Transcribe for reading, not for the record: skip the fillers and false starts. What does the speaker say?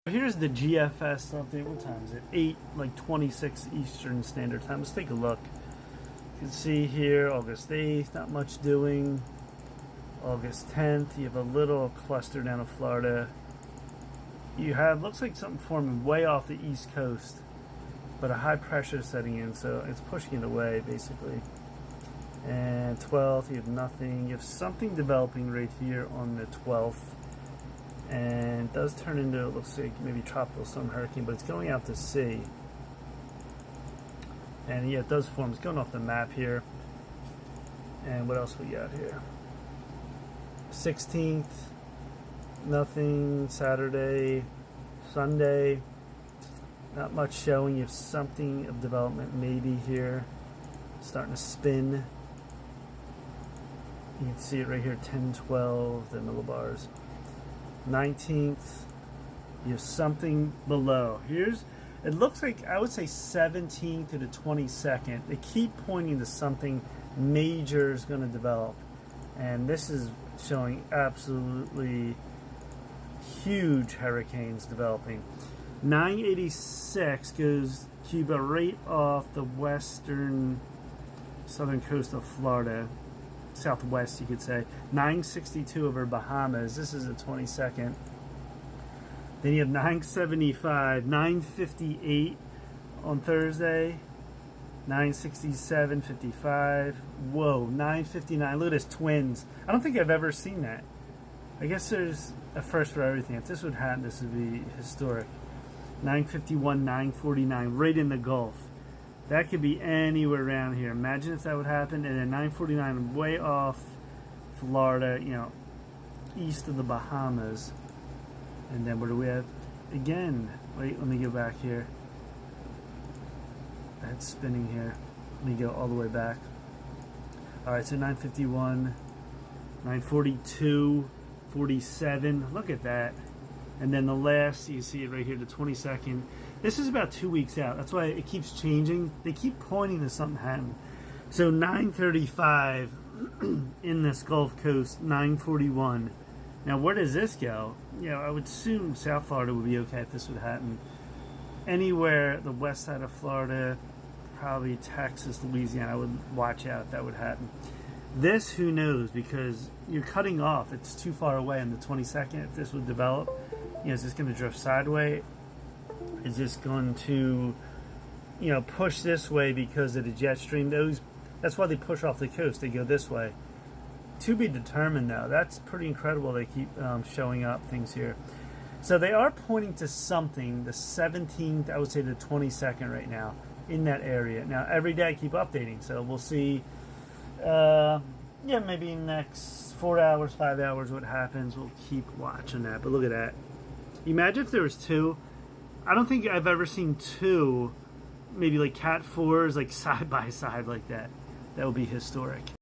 Here's the GFS update. What time is it? 8:26 Eastern Standard Time. Let's take a look. You can see here August 8th, not much doing. August 10th, you have a little cluster down in Florida. You have, looks like something forming way off the East Coast, but a high pressure setting in, so it's pushing it away basically. And 12th, you have nothing. You have something developing right here on the 12th. And it does turn into, it looks like maybe tropical storm hurricane, but it's going out to sea. And yeah, it does form. It's going off the map here. And what else we got here? 16th, nothing. Saturday, Sunday, not much showing. You have something of development maybe here, starting to spin. You can see it right here, 10, 12, the millibars. 19th, you have something below. Here's, it looks like, I would say 17th to the 22nd. They keep pointing to something major is going to develop. And this is showing absolutely huge hurricanes developing. 986 goes Cuba right off the southern coast of Florida. Southwest, you could say. 962 over Bahamas. This is the 22nd. Then you have 975, 958 on Thursday, 967, 55. Whoa, 959. Look at this, twins. I don't think I've ever seen that. I guess there's a first for everything. If this would happen, this would be historic. 951, 949, right in the Gulf. That could be anywhere around here. Imagine if that would happen. And then 949 way off Florida, you know, east of the Bahamas. And then where do we have? Again, wait, let me go back here. That's spinning here. Let me go all the way back. All right, so 951, 942, 47. Look at that. And then the last, you see it right here, the 22nd. This is about 2 weeks out. That's why it keeps changing. They keep pointing to something happening. So 935 in this Gulf Coast, 941. Now, where does this go? You know, I would assume South Florida would be okay if this would happen. Anywhere, the west side of Florida, probably Texas, Louisiana, I would watch out if that would happen. This, who knows, because you're cutting off. It's too far away on the 22nd. If this would develop, you know, is this going to drift sideways? Is this going to, you know, push this way because of the jet stream? That's why they push off the coast. They go this way. To be determined, though. That's pretty incredible. They keep showing up things here. So they are pointing to something, the 17th, I would say the 22nd right now, in that area. Now, every day I keep updating, so we'll see. Yeah, maybe next 4 hours, 5 hours, what happens. We'll keep watching that. But look at that. Imagine if there was two. I don't think I've ever seen two, maybe like Cat 4s, like side by side like that. That would be historic.